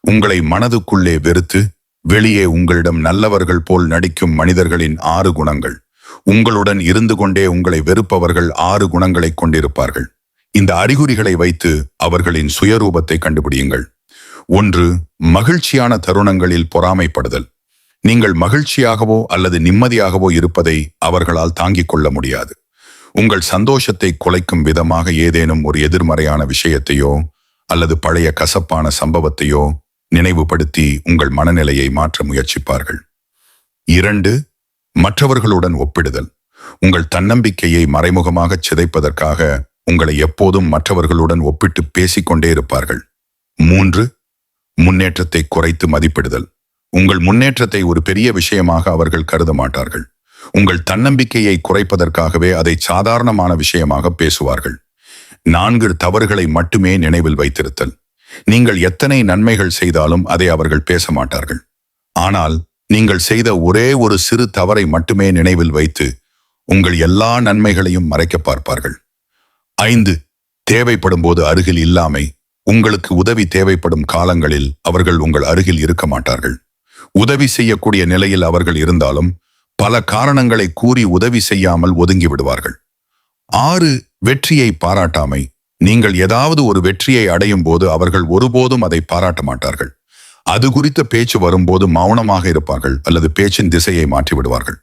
உங்களை மனதுக்குள்ளே வெறுத்து வெளியே உங்களிடம் நல்லவர்கள் போல் நடிக்கும் மனிதர்களின் 6 குணங்கள். உங்களுடன் இருந்து கொண்டே உங்களை வெறுப்பவர்கள் 6 குணங்களை கொண்டிருப்பார்கள். இந்த அறிகுறிகளை வைத்து அவர்களின் சுயரூபத்தை கண்டுபிடியுங்கள். 1. மகிழ்ச்சியான தருணங்களில் பொறாமைப்படுதல். நீங்கள் மகிழ்ச்சியாகவோ அல்லது நிம்மதியாகவோ இருப்பதை அவர்களால் தாங்கிக் கொள்ள முடியாது. உங்கள் சந்தோஷத்தை குலைக்கும் விதமாக ஏதேனும் ஒரு எதிர்மறையான விஷயத்தையோ அல்லது பழைய கசப்பான சம்பவத்தையோ நினைவுபடுத்தி உங்கள் மனநிலையை மாற்ற முயற்சிப்பார்கள். 2. மற்றவர்களுடன் ஒப்பிடுதல். உங்கள் தன்னம்பிக்கையை மறைமுகமாக சிதைப்பதற்காக உங்களை எப்போதும் மற்றவர்களுடன் ஒப்பிட்டு பேசிக்கொண்டே இருப்பார்கள். 3. முன்னேற்றத்தை குறைத்து மதிப்பிடுதல். உங்கள் முன்னேற்றத்தை ஒரு பெரிய விஷயமாக அவர்கள் கருத மாட்டார்கள். உங்கள் தன்னம்பிக்கையை குறைப்பதற்காகவே அதை சாதாரணமான விஷயமாக பேசுவார்கள். 4. தவறுகளை மட்டுமே நினைவில் வைத்திருத்தல். நீங்கள் எத்தனை நன்மைகள் செய்தாலும் அதை அவர்கள் பேச மாட்டார்கள். ஆனால் நீங்கள் செய்த ஒரே ஒரு சிறு தவறை மட்டுமே நினைவில் வைத்து உங்கள் எல்லா நன்மைகளையும் மறைக்க பார்ப்பார்கள். 5. தேவைப்படும் போது அருகில் இல்லாமை. உங்களுக்கு உதவி தேவைப்படும் காலங்களில் அவர்கள் உங்கள் அருகில் இருக்க மாட்டார்கள். உதவி செய்யக்கூடிய நிலையில் அவர்கள் இருந்தாலும் பல காரணங்களை கூறி உதவி செய்யாமல் ஒதுங்கி விடுவார்கள். 6. வெற்றியை பாராட்டாமை. நீங்கள் ஏதாவது ஒரு வெற்றியை அடையும் போது அவர்கள் ஒருபோதும் அதை பாராட்ட மாட்டார்கள். அது குறித்த பேச்சு வரும்போது மௌனமாக இருப்பார்கள் அல்லது பேச்சின் திசையை மாற்றி விடுவார்கள்.